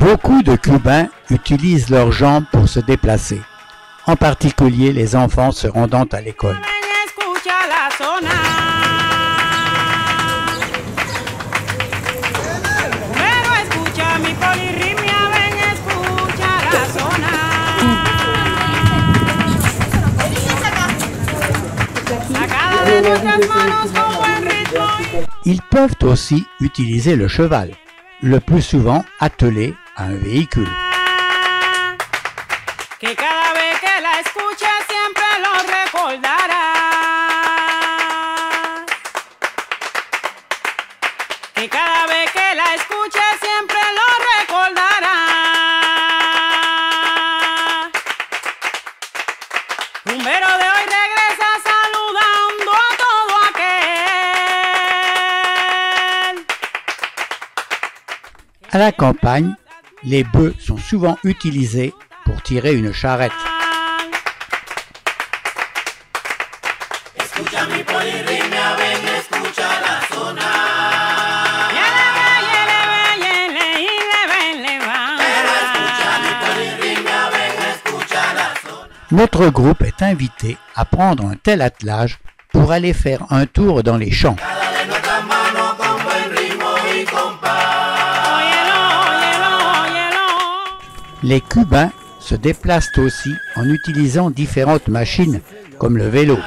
Beaucoup de Cubains utilisent leurs jambes pour se déplacer, en particulier les enfants se rendant à l'école. Ils peuvent aussi utiliser le cheval, le plus souvent attelé à un véhicule. À la campagne, les bœufs sont souvent utilisés pour tirer une charrette. Notre groupe est invité à prendre un tel attelage pour aller faire un tour dans les champs. Les Cubains se déplacent aussi en utilisant différentes machines comme le vélo.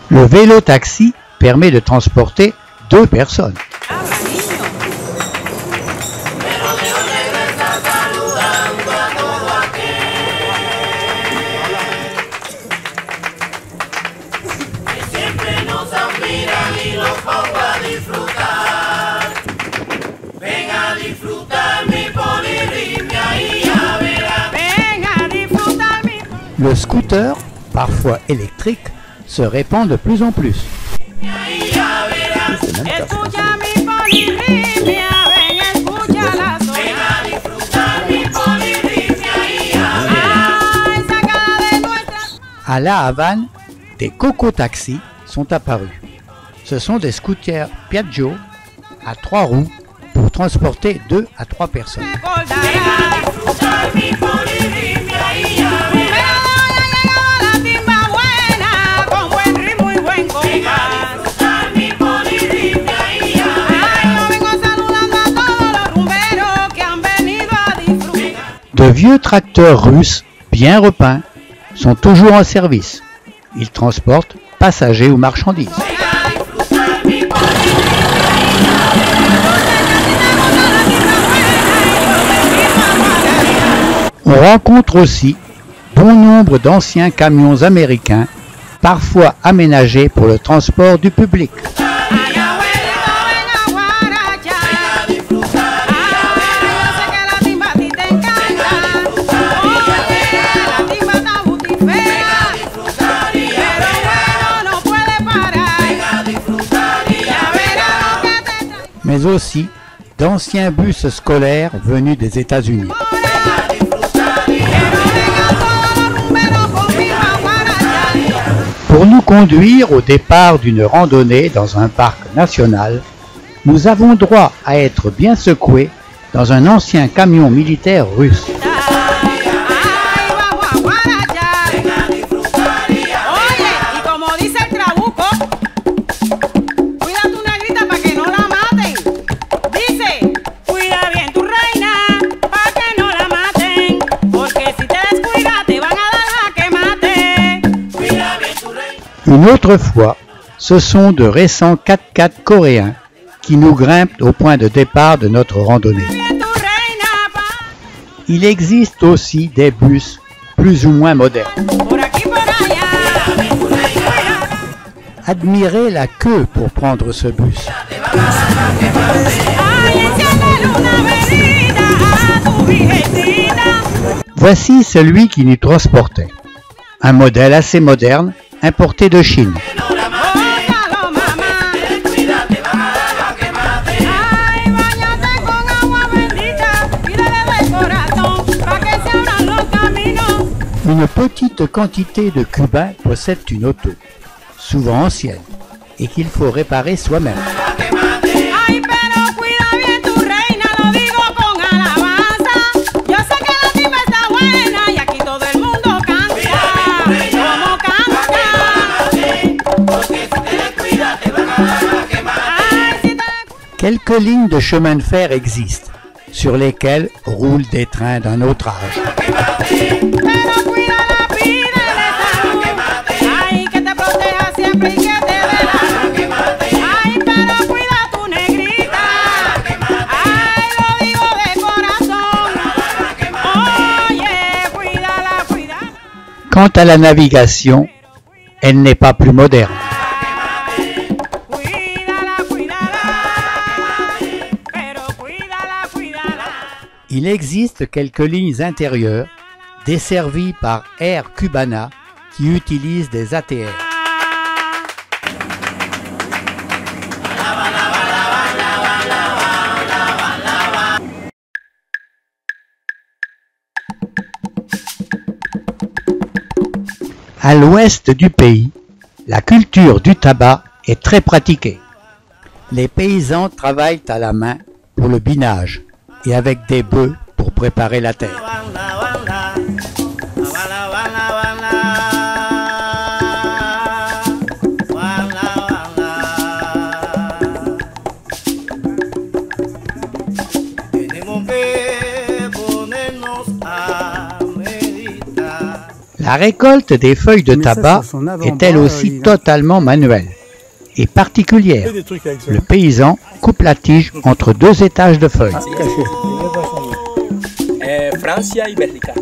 Le vélo-taxi permet de transporter 2 personnes. Le scooter, parfois électrique, se répand de plus en plus. À La Havane, des coco-taxis sont apparus. Ce sont des scooters Piaggio à 3 roues pour transporter 2 à 3 personnes. De vieux tracteurs russes bien repeints sont toujours en service. Ils transportent passagers ou marchandises. On rencontre aussi bon nombre d'anciens camions américains, parfois aménagés pour le transport du public. Mais aussi d'anciens bus scolaires venus des États-Unis. Pour nous conduire au départ d'une randonnée dans un parc national, nous avons droit à être bien secoués dans un ancien camion militaire russe. Une autre fois, ce sont de récents 4x4 coréens qui nous grimpent au point de départ de notre randonnée. Il existe aussi des bus plus ou moins modernes. Admirez la queue pour prendre ce bus. Voici celui qui nous transportait. Un modèle assez moderne, importé de Chine. Une petite quantité de Cubains possèdent une auto, souvent ancienne. et qu'il faut réparer soi-même. Quelques lignes de chemin de fer existent, sur lesquelles roulent des trains d'un autre âge. Quant à la navigation, elle n'est pas plus moderne. Il existe quelques lignes intérieures desservies par Air Cubana qui utilisent des ATR. À l'ouest du pays, la culture du tabac est très pratiquée. Les paysans travaillent à la main pour le binage et avec des bœufs pour préparer la terre. La récolte des feuilles de tabac est elle aussi totalement manuelle et particulière. Le paysan coupe la tige entre deux étages de feuilles. Francia y Bélgica.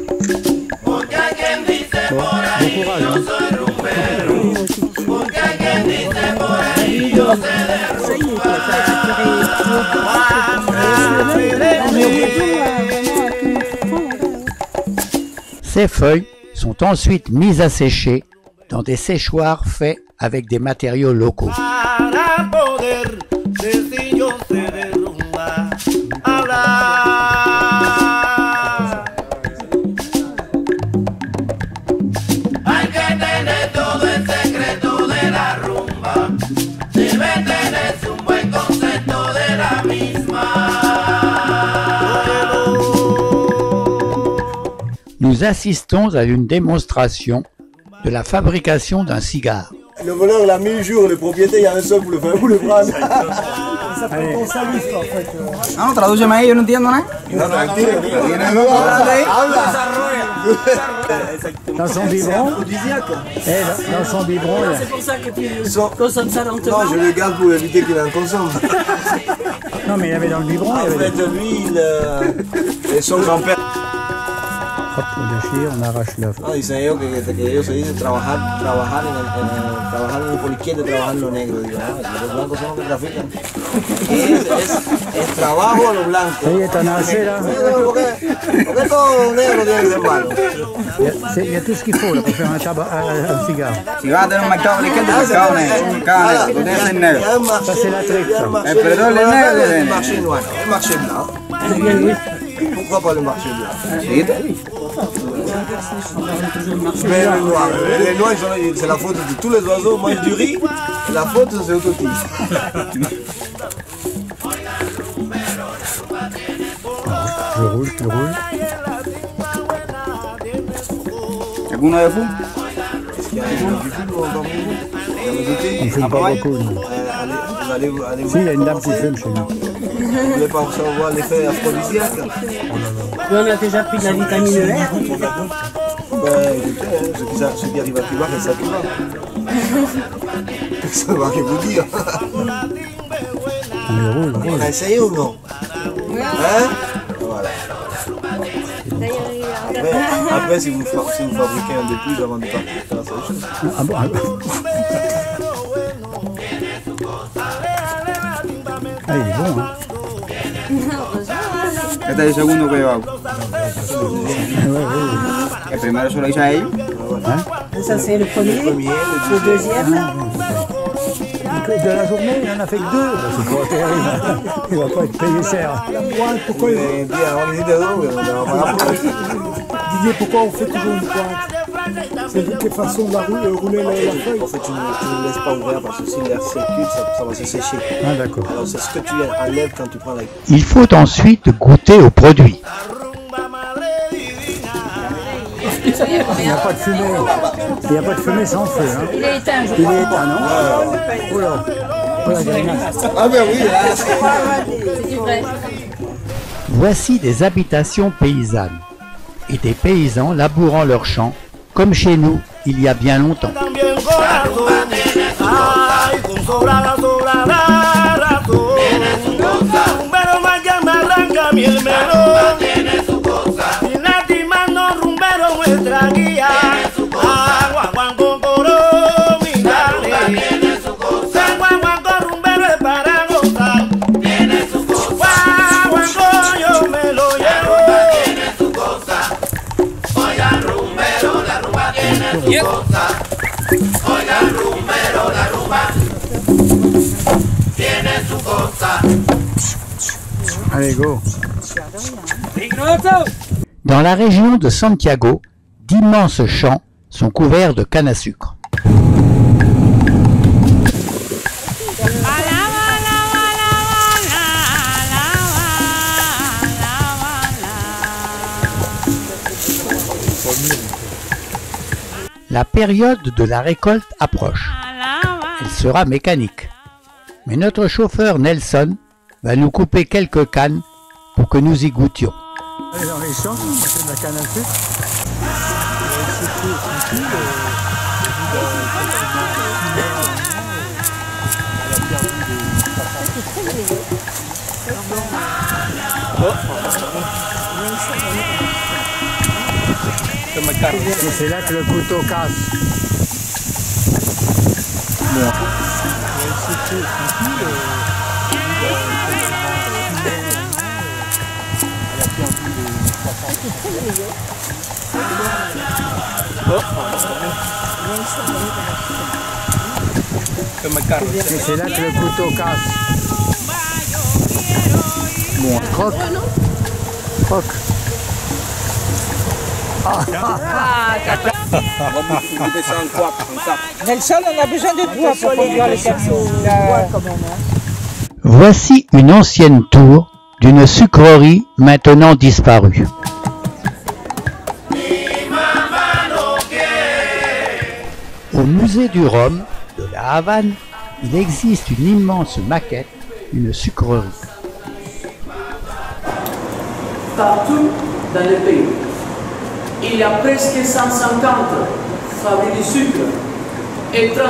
Ces feuilles sont ensuite mises à sécher dans des séchoirs faits avec des matériaux locaux. Nous assistons à une démonstration de la fabrication d'un cigare. Le voleur l'a mis le jour, le propriétaire, il y a un seul pour le faire, pour le prendre. Ça fait ton salut, en fait. No, tradúceme ahí, yo no entiendo nada. Dans son biberon, dans son biberon, c'est pour ça que tu consommes ça dans ton Non, je le garde pour éviter qu'il en consomme. non mais il y avait dans le biberon, En fait, lui, et son grand-père. Hop, on déchire, on arrache la... No, dicen ellos que ellos se dicen trabajar en el por izquierda y trabajar en lo negro. Digo, los blancos son los que trafican. Es trabajo a los blancos. Ahí está Nacera. ¿Por qué todo negro tiene que ser malo? Il y a tout ce qu'il faut là, pour faire un cigare. Si vas a tener un mercado por la izquierda, mercado negro, tú tienes que ser negro. Ça c'est la trique, ça. El perdón es negro, Le marché noir, le marché blanc. Pourquoi pas le marché blanc? Mais le noir, les noirs, c'est la faute de tous les oiseaux mangent du riz, la faute c'est autotique. Je roule, tu roules. ¿Alguno de fútbol? On fume pas beaucoup, non. Si, il y a une dame qui fume chez nous. Vous voulez pas savoir l'effet aphrodisiaque? On a déjà pris de la vitamine R. Ben, ce qui arrive à Cuba, c'est ça qui va. Ça va rien vous dire. On roule. On a essayé ou non? Hein? Voilà. Après, si vous fabriquez un de plus avant de partir, c'est la seule chose. Ah bon, ah, il est bon, hein. Este es el segundo que yo hago. El primero se lo hice a ellos. Ça c'est le premier, le deuxième. De la journée, il n'en a fait que 2. C'est pas terrible. Il va pas être payé cher. Pourquoi Didier, pourquoi on fait toujours une pointe? C'est de quelle façon de rouler la feuille? En fait, tu ne laisses pas ouvert parce que si l'air circule, ça va se sécher. Ah d'accord. Alors c'est ce que tu enlèves quand tu prends la... Il faut ensuite goûter au produit. Il n'y a pas de fumée. Il n'y a pas de fumée sans feu. Hein. Il est éteint, je Il crois. est éteint, non? Oula. Voilà, Ah ben oui, là, C'est du vrai. Voici des habitations paysannes et des paysans labourant leurs champs, comme chez nous il y a bien longtemps. allez, go. Dans la région de Santiago, d'immenses champs sont couverts de canne à sucre. La période de la récolte approche. Elle sera mécanique. Mais notre chauffeur Nelson va nous couper quelques cannes pour que nous y goûtions. Allez dans les champs, on fait de la canne à sucre. Et c'est là que le couteau casse. Et c'est là que le couteau casse. Bon, croque. Croque. Nelson, on a besoin de toi pour conduire les camions. Voici une ancienne tour d'une sucrerie maintenant disparue. Au musée du Rhum de la Havane, il existe une immense maquette d'une sucrerie. Partout dans le pays, il y a presque 150 fabriques de sucre et 30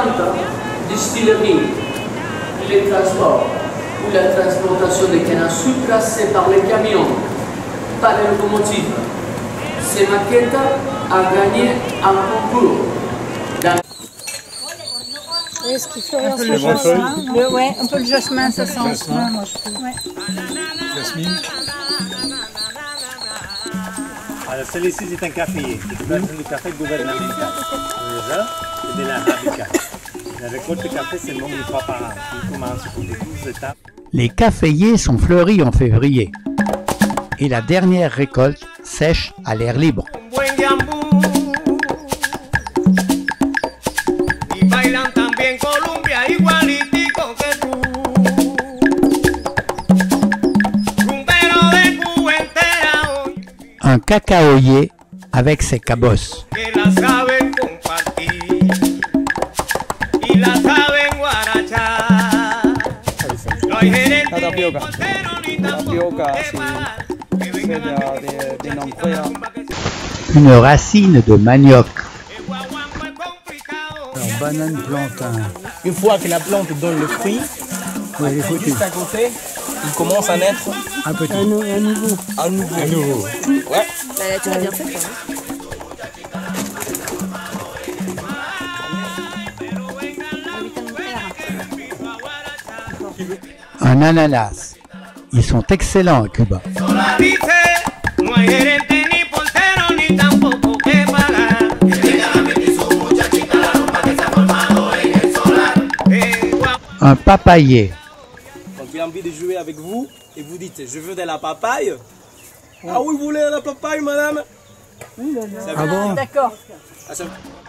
distilleries. Les transports ou la transportation de canne à sucre, c'est par les camions, par les locomotives. Cette maquette a gagné un concours. Est-ce qu'il faut un peu le jasmin? Ouais, un peu le jasmin, ça sent. Ouais, moi je trouve. Ouais. Jasmine. Alors celui-ci c'est un café, c'est du café gouvernemental. C'est de l'arabica. La récolte de café c'est le nombre de fois par an. Il commence pour les 12 étapes. Les caféiers sont fleuris en février et la dernière récolte sèche à l'air libre. Un cacaoyer avec ses cabosses. Une racine de manioc. Alors, banane plantain. Une fois que la plante donne le fruit, Ouais, il est foutu. juste à côté, il commence à naître Un petit. un nouveau. Un nouveau. Ouais. Tu l'as bien fait, quoi. Un ananas. Ils sont excellents à Cuba. Un papayer. Donc il a envie de jouer avec vous et vous dites je veux de la papaye. Ah oui, vous voulez de la papaye, madame? Ah bon? D'accord.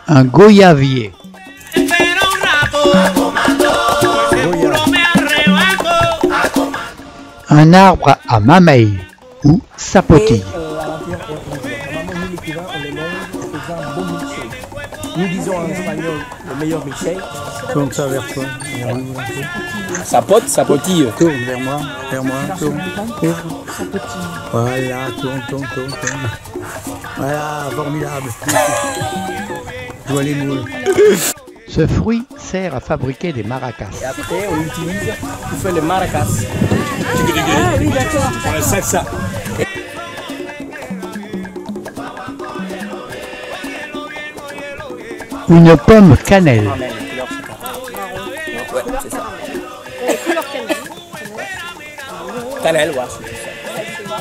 Un goyavier. Un arbre à mamelle ou sapotille. Nous disons en espagnol le meilleur milkshake. Tourne ça vers toi. Sapote, sapotille. Tourne vers moi, tourne. Voilà, tourne. Voilà, formidable. Je vois les moules. Ce fruit sert à fabriquer des maracas. Et après, on l'utilise pour faire les maracas. Ah oui, d'accord. Pour la salsa. Une pomme cannelle. Ouais, c'est ça. Cannelle, ouais, c'est ça.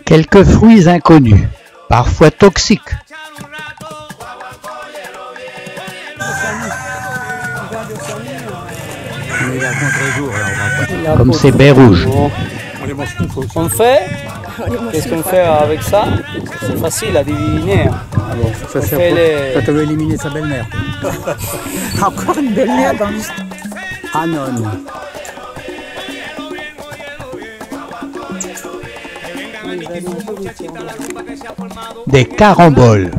Quelques fruits inconnus, parfois toxiques. Mais il a contre-jour, là, Comme ces baies rouges. on les mange tout. On fait, qu'est-ce qu'on fait avec ça? C'est facile à deviner. Ça sert fait pour... les- Quand on veut éliminer sa belle-mère. Encore une belle-mère dans l'histoire. Anon. Des caramboles.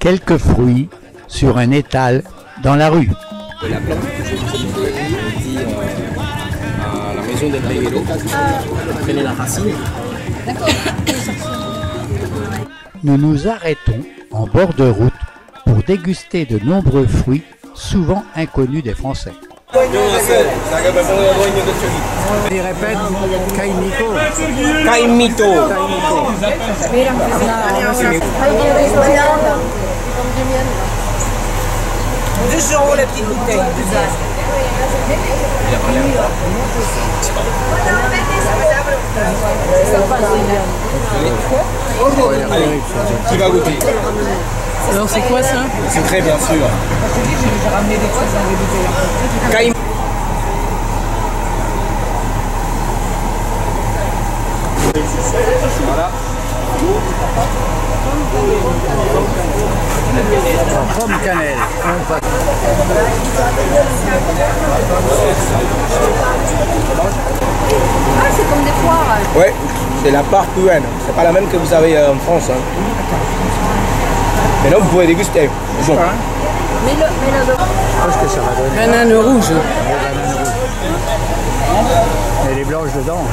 Quelques fruits sur un étal dans la rue. La plante que je vous ai dit à la maison des Pegueros. Prenez la racine. Nous nous arrêtons en bord de route pour déguster de nombreux fruits souvent inconnus des Français. Il répète, Kaimiko. Caimito. €2 la petite bouteille. Allez, qui va goûter? Alors c'est quoi ça? C'est très bien sûr. Caim. Voilà. Pomme cannelle. Ah, c'est comme des poires. Ouais, c'est la part cruelle. C'est pas la même que vous avez en France. Hein. Mais là, vous pouvez déguster. Bon. Mais le Qu'est-ce que ça va donner? banane rouge. Elle est blanche dedans.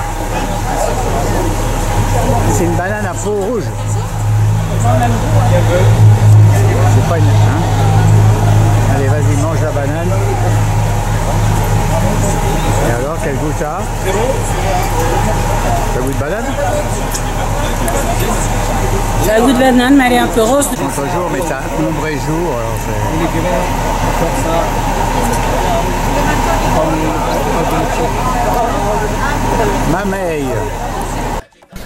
C'est une banane à peau rouge. C'est pas une... Hein? Allez, vas-y, mange la banane. Et alors, quel goût ça? Ça goût de banane? Ça a goût de banane, mais elle est un peu rose. Contre-jour, mais ça ombre et jour, alors c'est... Mamelle.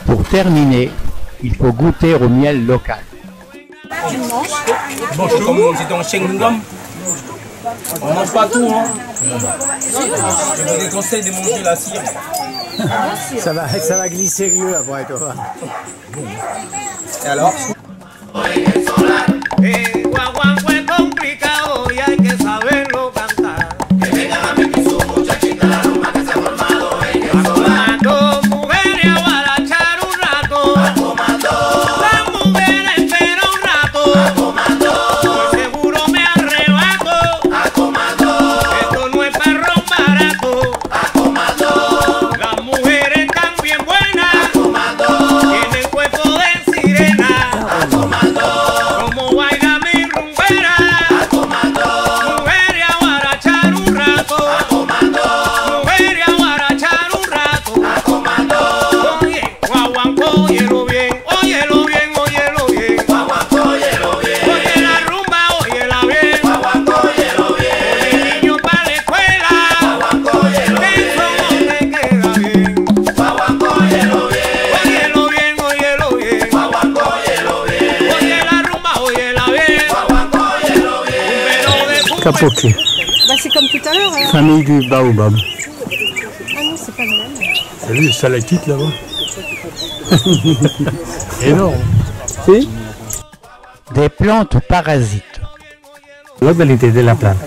Pour terminer, il faut goûter au miel local. Comme on dit dans Chewing-Gum, on mange pas tout. Hein. Je vous déconseille de manger la cire. Ça va glisser mieux après, toi. Et alors? Comando. Capoche, Bah, c'est comme tout à l'heure. Alors. famille du baobab. Ah non, c'est pas le même. T'as vu le salakite là-bas? Énorme. Si? Des plantes parasites. L'oralité de la plante.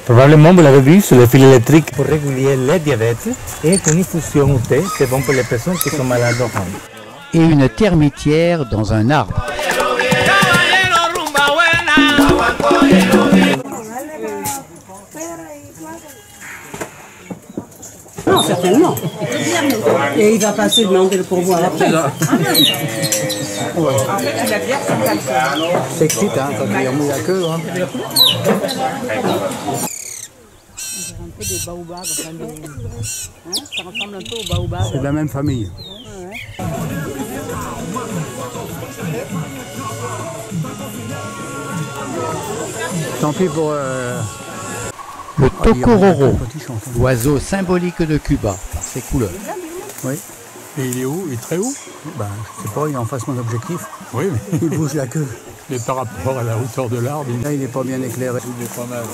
Probablement vous l'avez vu sur le fil électrique pour réguler le diabète et une infusion au thé, c'est bon pour les personnes qui sont malades au rhume. Et une termitière dans un arbre. Non, certainement. Et il va passer demander le pourboire après. C'est excite, hein, quand il remue la queue. Hein. Un peu des baobabs, enfin des... ça ressemble un peu aux baobabs. C'est de la même famille. Tant pis pour... Le tocororo, l'oiseau symbolique de Cuba, par ses couleurs. Oui. Et il est où? Il est très haut? Ben, je sais pas, il est en face de mon objectif. Oui, mais il bouge la queue. Mais par rapport à la hauteur de l'arbre, là, il n'est pas bien éclairé. Il est pas mal.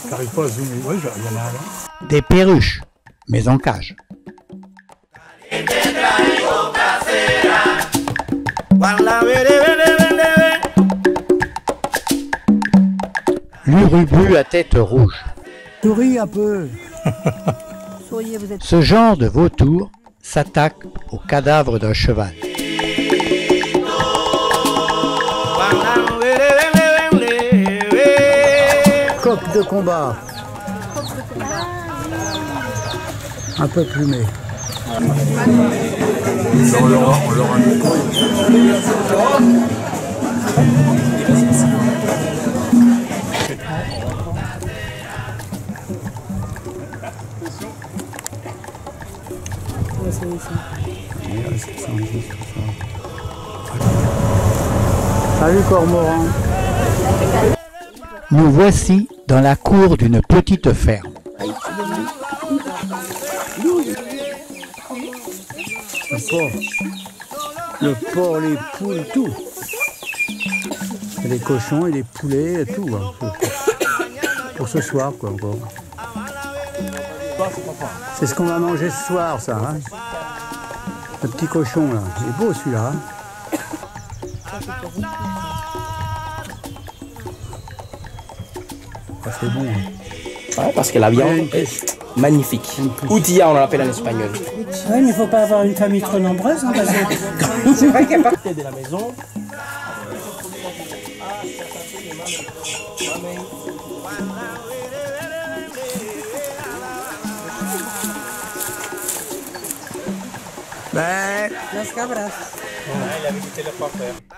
T'arrives pas à zoomer? Oui, il y en a là. Des perruches, mais en cage. L'urubu à tête rouge. Souris un peu. Ce genre de vautour s'attaque au cadavre d'un cheval. Coq de combat. Un peu plumé. On leur a mis Salut Cormoran. Nous voici dans la cour d'une petite ferme. Le porc, les poules, tout. Et les cochons et les poulets et tout. Hein. Pour ce soir, quoi, encore. C'est ce qu'on va manger ce soir, ça. Hein. Le petit cochon, là. Il est beau, celui-là. Hein. Ah, c'est bon. Hein. Ouais, parce que la viande est magnifique. Outilla, on l'appelle en espagnol. Oui, mais il ne faut pas avoir une famille trop nombreuse. Hein, parce que... C'est vrai qu'à partir de la maison,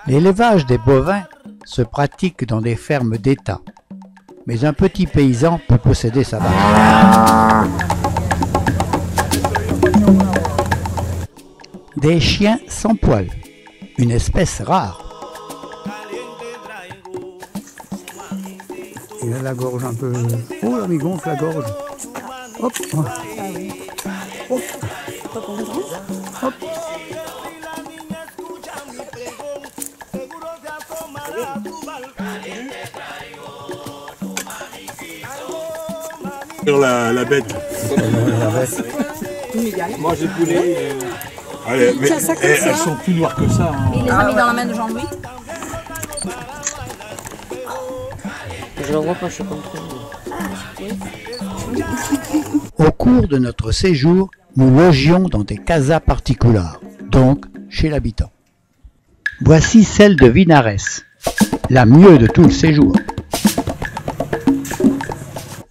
L'élevage des bovins se pratique dans des fermes d'État. Mais un petit paysan peut posséder sa vache. Des chiens sans poils, une espèce rare. Il a la gorge un peu... Oh là, il gonfle la gorge. Hop. Hop. Hop. Sur la bête. moi j'ai poulet. Allez, mais elles sont plus noires que ça. Hein. Il les a mis dans la main de Jean-Louis. Je le vois pas, je suis contre. Au cours de notre séjour, nous logions dans des casas particulières, donc chez l'habitant. Voici celle de Vinares, la mieux de tout le séjour.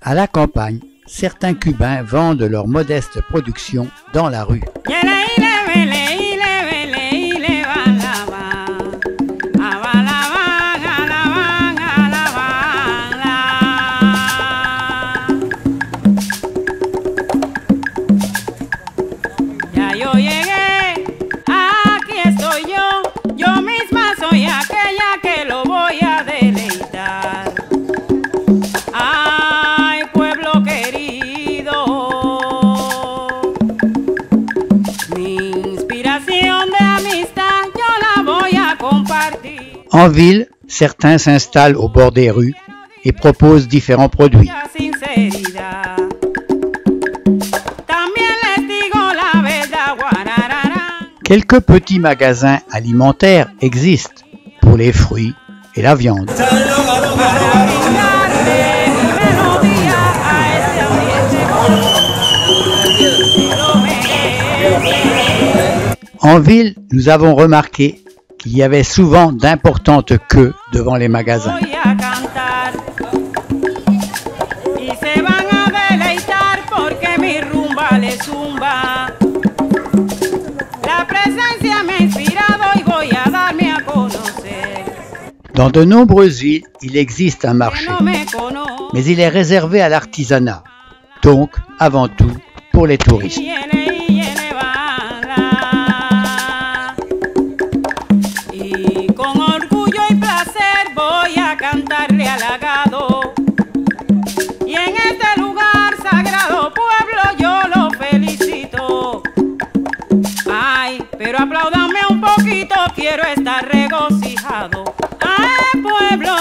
À la campagne, certains Cubains vendent leur modeste production dans la rue. En ville, certains s'installent au bord des rues et propose différents produits. Quelques petits magasins alimentaires existent pour les fruits et la viande. En ville, nous avons remarqué qu'il y avait souvent d'importantes queues devant les magasins. Dans de nombreuses villes, il existe un marché, mais il est réservé à l'artisanat, donc avant tout pour les touristes. Pero apláudame un poquito, quiero estar regocijado. Ay, pueblo,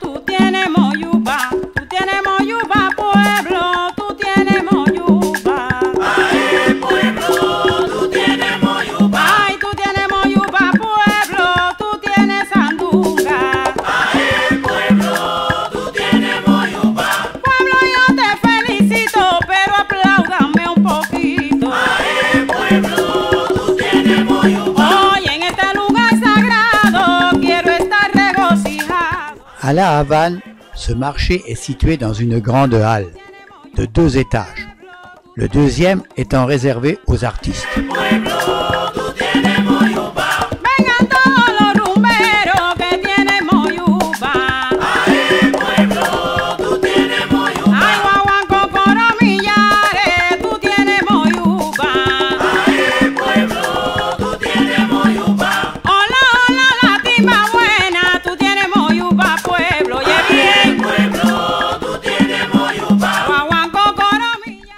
tú tienes moyuba, pueblo, tú tienes moyuba. Ay, pueblo, tú tienes moyuba. Ay, tú tienes moyuba, pueblo, tú tienes sandunga. Ay, pueblo, tú tienes moyuba. Pueblo, yo te felicito, pero apláudame un poquito. Ay, pueblo. À La Havane, ce marché est situé dans une grande halle de 2 étages. Le deuxième étant réservé aux artistes.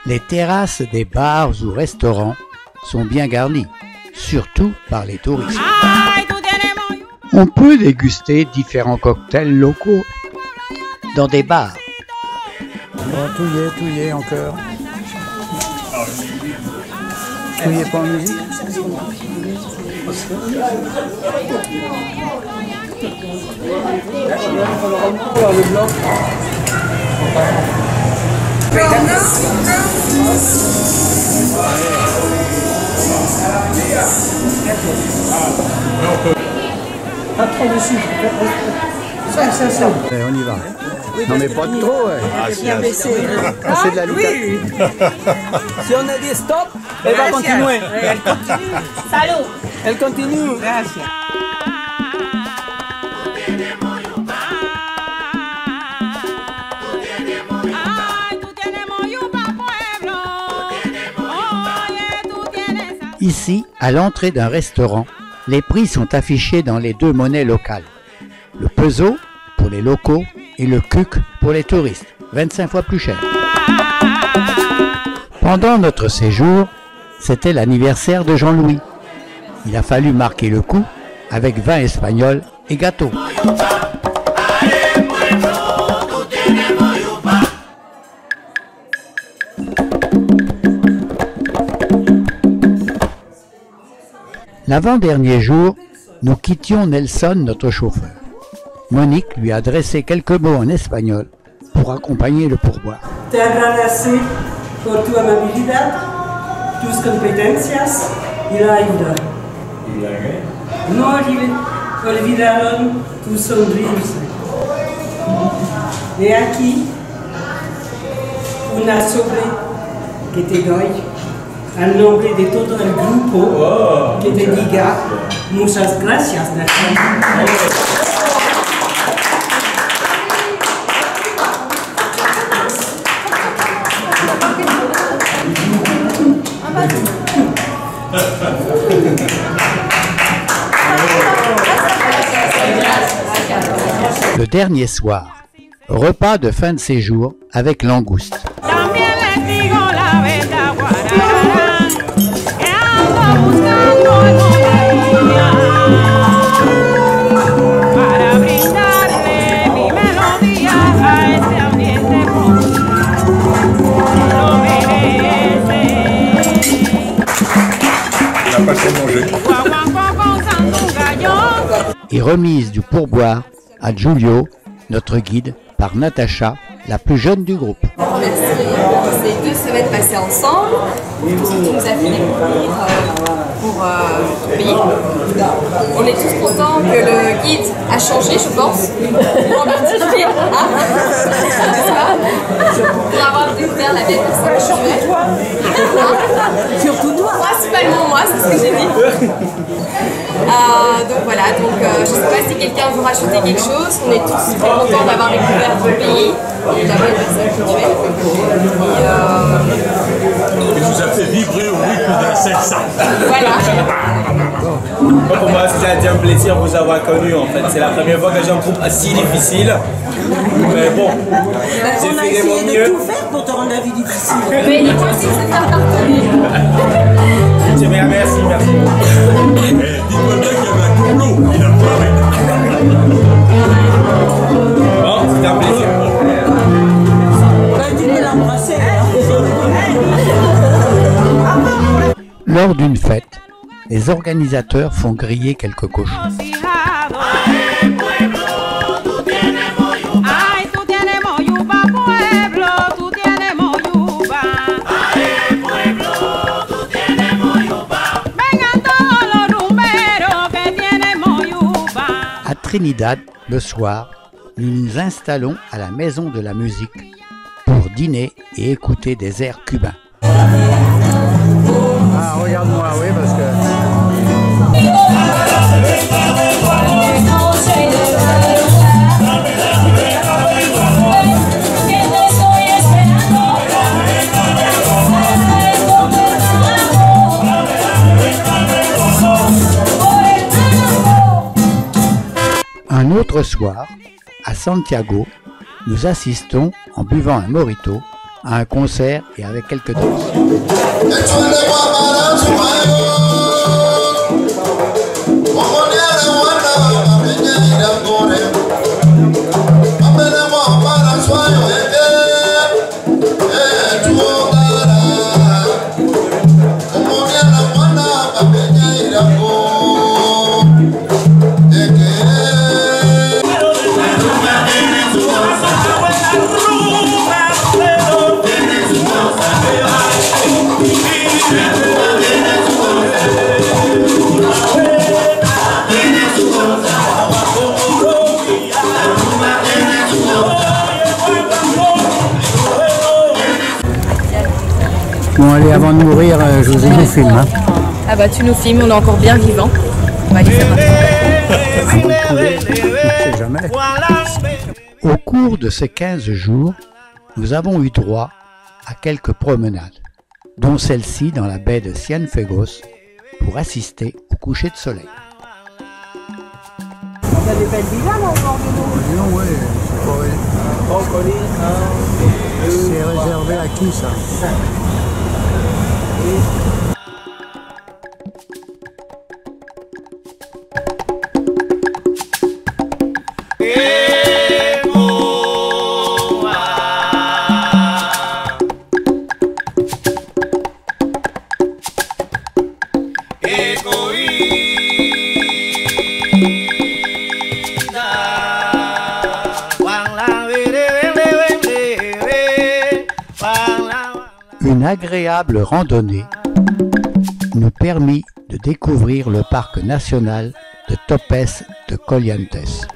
Les terrasses des bars ou restaurants sont bien garnies, surtout par les touristes. On peut déguster différents cocktails locaux dans des bars. Bon, tout y est encore. Tout y est pas en musique. Pas trop de sucre. Ça. On y va. Non mais pas de trop. Bien baissé. C'est de la oui. Si on a dit stop, elle va continuer. Elle continue. Salut. Elle continue. Gracias. Ici, à l'entrée d'un restaurant, les prix sont affichés dans les 2 monnaies locales. Le peso pour les locaux et le cuc pour les touristes, 25 fois plus cher. Pendant notre séjour, c'était l'anniversaire de Jean-Louis. Il a fallu marquer le coup avec vin espagnol et gâteau. L'avant-dernier jour, nous quittions Nelson, notre chauffeur. Monique lui a adressé quelques mots en espagnol pour accompagner le pourboire. Te agradeci por tu amabilidad, tus competencias y la ayuda. No olvidaron tu sonrisa. Y aquí una sobre que te doy al nombre de todo el grupo que te diga muchas gracias. Le dernier soir, repas de fin de séjour avec langouste. Para brindarle mi melodía. pas le temps de manger. Et remise du pourboire à Giulio, notre guide, par Natacha, la plus jeune du groupe. Merci ces 2 semaines passées ensemble, pour tout ce que tu nous as fait découvrir pour le pays. On est tous contents que le guide a changé, je pense, pour en particulier, pour avoir découvert la belle personne que tu es. Surtout toi. Principalement moi, c'est ce que j'ai dit. Donc voilà, je ne sais pas si quelqu'un veut rajouter quelque chose. On est tous super contents d'avoir découvert ton pays et la belle personne que tu es. Il nous a fait vibrer au rythme d'un salsa. Voilà. Pour moi, ça a été un plaisir de vous avoir connu en fait. C'est la première fois que j'ai un groupe assez difficile. Mais bon, j'ai fait de mon mieux. Tout faire pour te rendre la vie difficile. Mais il faut aussi se faire pardonner. Merci, merci. Dis-moi bien qu'il y avait un complot, il a pleuré. Bon, c'était un plaisir. Tu peux l'embrasser. Lors d'une fête, les organisateurs font griller quelques cochons. À Trinidad, le soir, nous nous installons à la Maison de la Musique pour dîner et écouter des airs cubains. Ah, regarde-moi, oui, parce que... Un autre soir, à Santiago, nous assistons, en buvant un mojito, à un concert et avec quelques danses. Bon allez, avant de mourir, je vous filme. Hein. Ah bah tu nous filmes, on est encore bien vivants. On va aller faire un Jamais. Au cours de ces 15 jours, nous avons eu droit à quelques promenades, dont celle-ci dans la baie de Cienfuegos pour assister au coucher de soleil. On a des belles villas là au bord de l'eau. Oui, c'est réservé à qui ça? Une agréable randonnée nous permit de découvrir le parc national de Topes de Colliantes.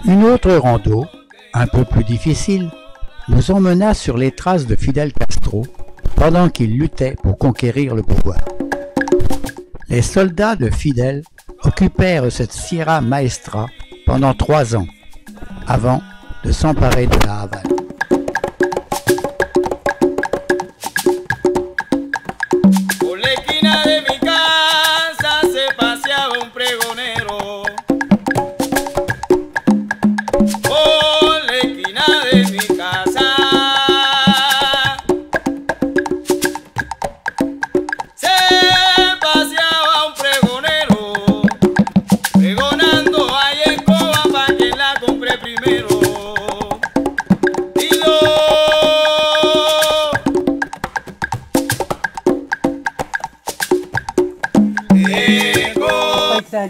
Une autre rando, un peu plus difficile, nous emmena sur les traces de Fidel Castro pendant qu'il luttait pour conquérir le pouvoir. Les soldats de Fidel occupèrent cette Sierra Maestra pendant 3 ans, avant de s'emparer de la Havane.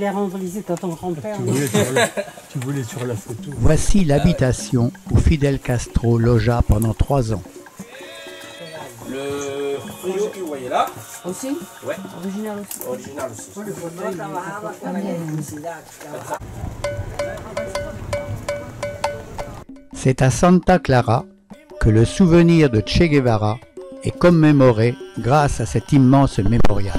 allé rendre visite à ton grand-père. Tu voulais sur la photo. Voici l'habitation où Fidel Castro logea pendant 3 ans. Le frigo que vous voyez là. Aussi? Ouais. Original aussi. Original aussi. C'est à Santa Clara que le souvenir de Che Guevara est commémoré grâce à cet immense mémorial.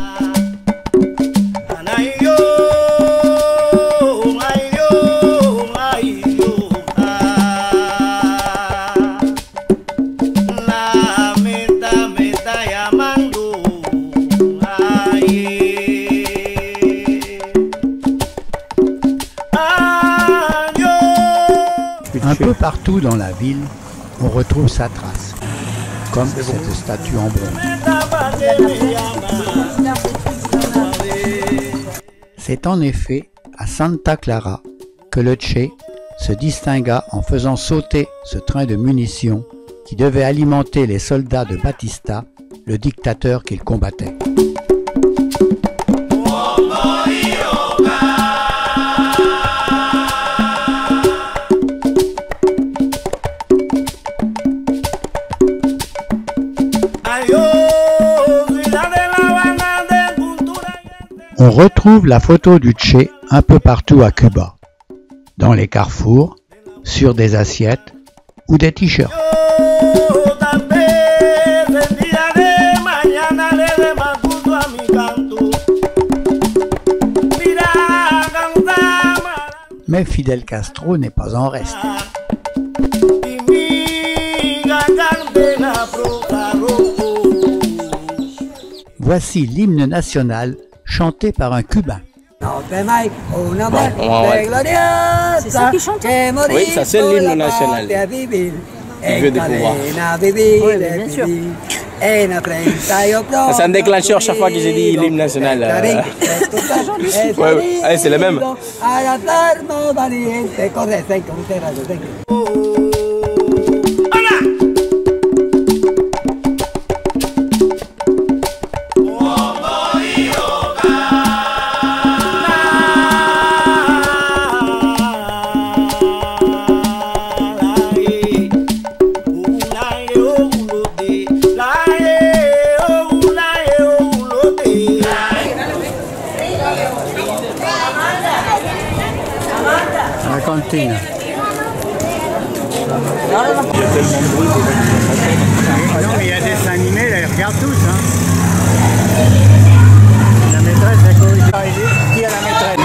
Un peu partout dans la ville, on retrouve sa trace, comme cette statue en bronze. C'est en effet à Santa Clara que le Che se distingua en faisant sauter ce train de munitions qui devait alimenter les soldats de Batista, le dictateur qu'il combattait. On retrouve la photo du Che un peu partout à Cuba, dans les carrefours, sur des assiettes ou des t-shirts. Mais Fidel Castro n'est pas en reste. Voici l'hymne national chanté par un Cubain. C'est ça qui chante? Oui, ça c'est l'hymne national. Il veut des pouvoirs. Oui, bien sûr. C'est un déclencheur chaque fois que j'ai dit l'hymne national. Ouais, c'est le même. La cantine. Non, mais il y a des dessins animés, là, ils regardent tous. Hein. La maîtresse, la corrigée. Qui a la maîtresse?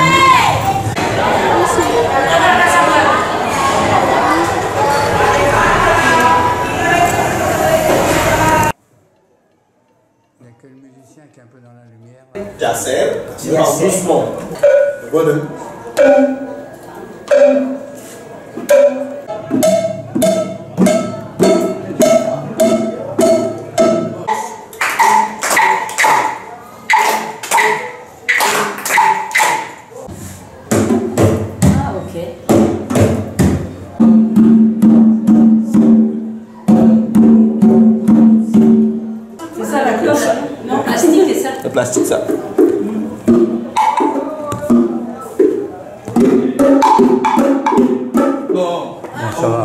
Il n'y a que le musicien qui est un peu dans la lumière. Yasser, doucement. Voilà. Le plastique, ça. Bon, ça va.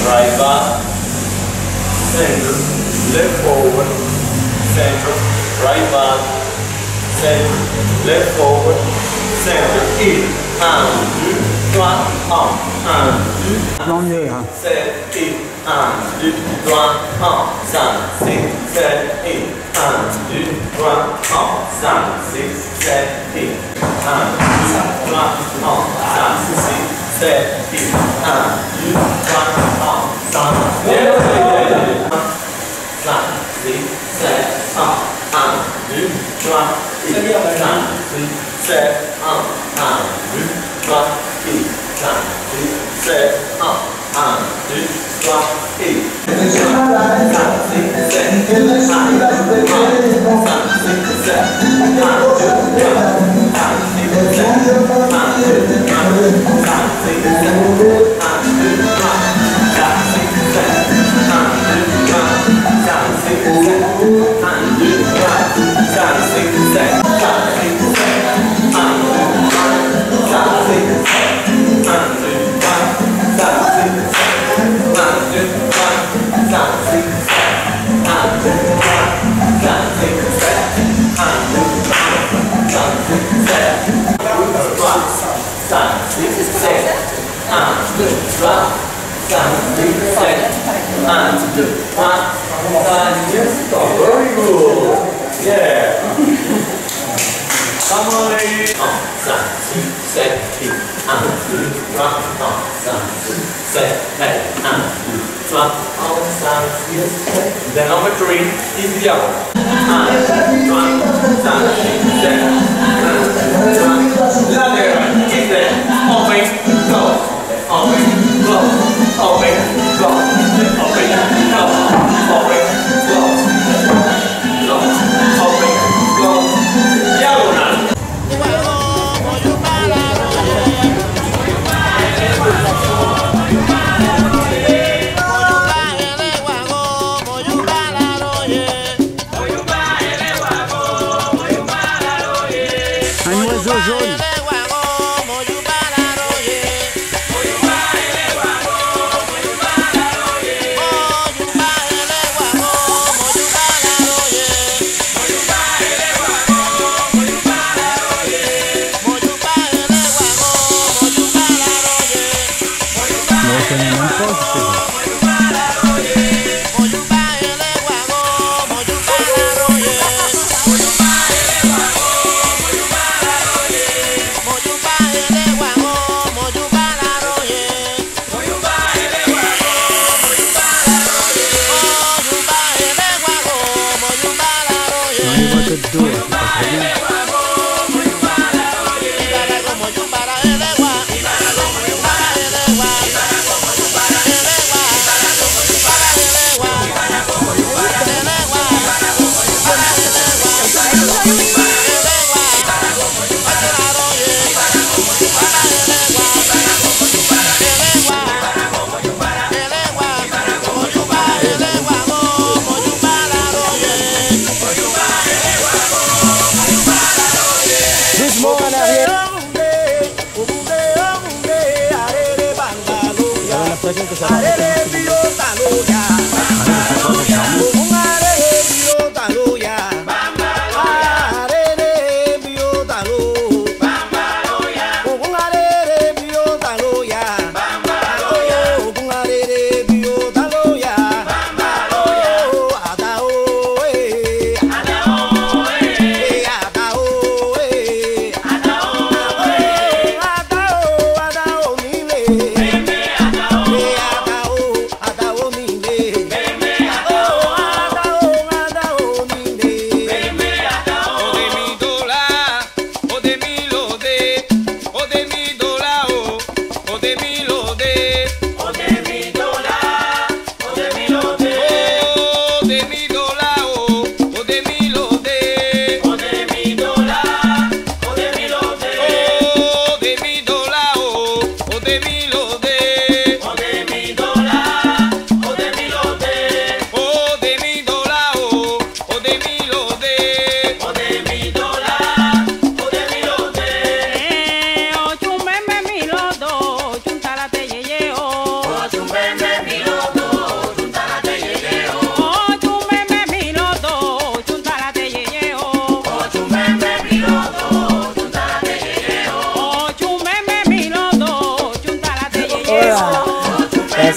right back, center, left forward, center, right back, center, left forward, center, in, 1, 2, 3, up, 1, 2, 7, 8, 1, 2, 3, up, 5, 6, 7, 8, 1, 2, 3, up, 5, 6, 7, 8, 1, 2, 3, up, 5, 6, 7, 8, 1, 2, 3, up, 5, 6, 7, up, 1, 2, 3, 5, 6, 7, up, 1, 2, 3, 5, 6, 7, up, 1, 2, 3, Very good. Yeah. Come on, ladies. 5, 6, 7, 8, 1, 2, 3, 5, 6, 7, 8, 1, 2, 3, 5, 6, 7. Then number 3 is the other. 1, 2, 3, 5, 6, 7, 1, 2, 3. Lateral. Keep there. Open, close. Open, close. Open, close. Open, close. Open, close. Close. Open, close. Diagonal. Un oiseau jaune.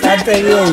Anterior.